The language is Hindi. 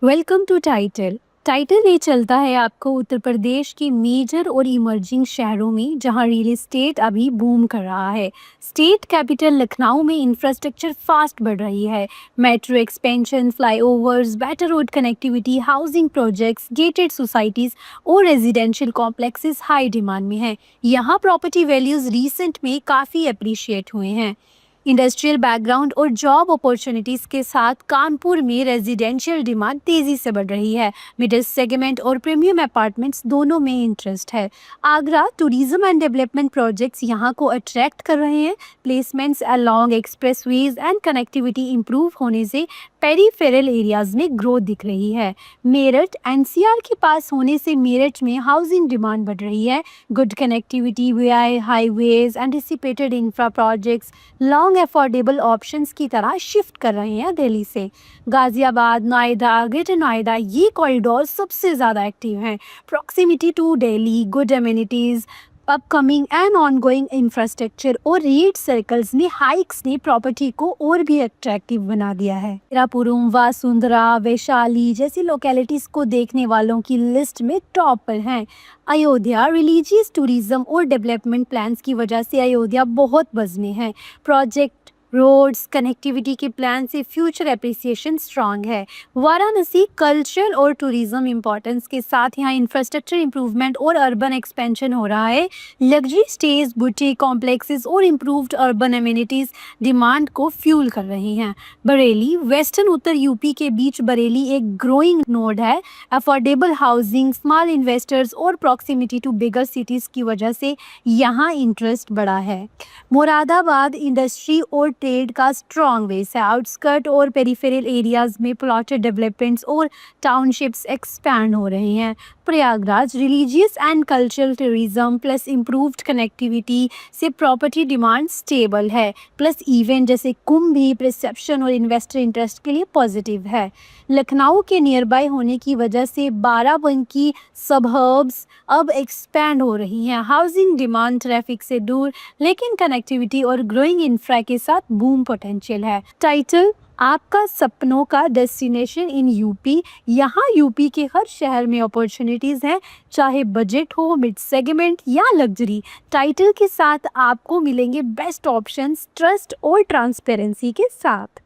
Welcome to title. टाइटल ये चलता है आपको उत्तर प्रदेश के मेजर और इमर्जिंग शहरों में जहां रियल एस्टेट अभी बूम कर रहा है। स्टेट कैपिटल लखनऊ में इंफ्रास्ट्रक्चर फास्ट बढ़ रही है। Metro expansion, flyovers, better road connectivity, housing projects, gated societies और रेजिडेंशियल कॉम्प्लेक्सेस हाई डिमांड में हैं। यहाँ प्रॉपर्टी वैल्यूज रिसेंट में काफ़ी अप्रिशिएट हुए हैं। इंडस्ट्रियल बैकग्राउंड और जॉब अपॉर्चुनिटीज के साथ कानपुर में रेजिडेंशियल डिमांड तेजी से बढ़ रही है। मिडिल सेगमेंट और प्रीमियम अपार्टमेंट्स दोनों में इंटरेस्ट है। Agra tourism and development projects यहाँ को अट्रैक्ट कर रहे हैं। Placements along expressways and connectivity improve होने से पेरीफेरल एरियाज में ग्रोथ दिख रही है। मेरठ एनसीआर के पास होने से मेरठ में हाउसिंग डिमांड बढ़ रही है। Good connectivity, VI highways, anticipated infra projects long affordable options की तरह शिफ्ट कर रहे हैं दिल्ली से। गाजियाबाद, नोएडा, ग्रेटर नोएडा ये कॉरिडोर सबसे ज़्यादा एक्टिव हैं। Proximity to Delhi, good amenities, upcoming and ongoing infrastructure और रेट सर्कल्स ने हाइक्स ने प्रॉपर्टी को और भी अट्रैक्टिव बना दिया है। तिरापुरम, वासुंधरा, वैशाली जैसी लोकेलिटीज को देखने वालों की लिस्ट में टॉप पर हैं। अयोध्या रिलीजियस टूरिज्म और डेवलपमेंट प्लान्स की वजह से अयोध्या बहुत बज़ में है। प्रोजेक्ट, रोड्स, कनेक्टिविटी के प्लान से फ्यूचर एप्रिसिएशन स्ट्रांग है। वाराणसी कल्चर और टूरिज्म इंपॉर्टेंस के साथ यहाँ इंफ्रास्ट्रक्चर इंप्रूवमेंट और अर्बन एक्सपेंशन हो रहा है। लग्जरी स्टेज, बुटीक कॉम्प्लेक्सेस और इम्प्रूव्ड अर्बन एमिनिटीज डिमांड को फ्यूल कर रही हैं। बरेली वेस्टर्न उत्तर यूपी के बीच बरेली एक ग्रोइंग नोड है। अफोर्डेबल हाउसिंग, स्मॉल इन्वेस्टर्स और प्रॉक्सिमिटी टू बिगर सिटीज़ की वजह से यहाँ इंटरेस्ट बढ़ा है। मुरादाबाद इंडस्ट्री और ट्रेड का स्ट्रॉन्ग बेस है। आउटस्कर्ट और पेरिफेरल एरियाज में प्लॉटेड डेवलपमेंट्स और टाउनशिप्स एक्सपैंड हो रहे हैं। Prayagraj religious and cultural tourism plus improved connectivity से प्रॉपर्टी डिमांड स्टेबल है। प्लस इवेंट जैसे कुंभ भी रिसेप्शन और इन्वेस्टर इंटरेस्ट के लिए पॉजिटिव है। लखनऊ के नियर बाय होने की वजह से बाराबंकी सबहर्ब्स अब एक्सपैंड हो रही हैं। हाउसिंग डिमांड ट्रैफिक से दूर लेकिन कनेक्टिविटी और ग्रोइंग इंफ्रा के साथ बूम पोटेंशियल है। टाइटल आपका सपनों का डेस्टिनेशन इन यूपी। यहाँ यूपी के हर शहर में अपॉर्चुनिटीज़ हैं, चाहे बजट हो, मिड सेगमेंट या लग्जरी। टाइटल के साथ आपको मिलेंगे बेस्ट ऑप्शंस, ट्रस्ट और ट्रांसपेरेंसी के साथ।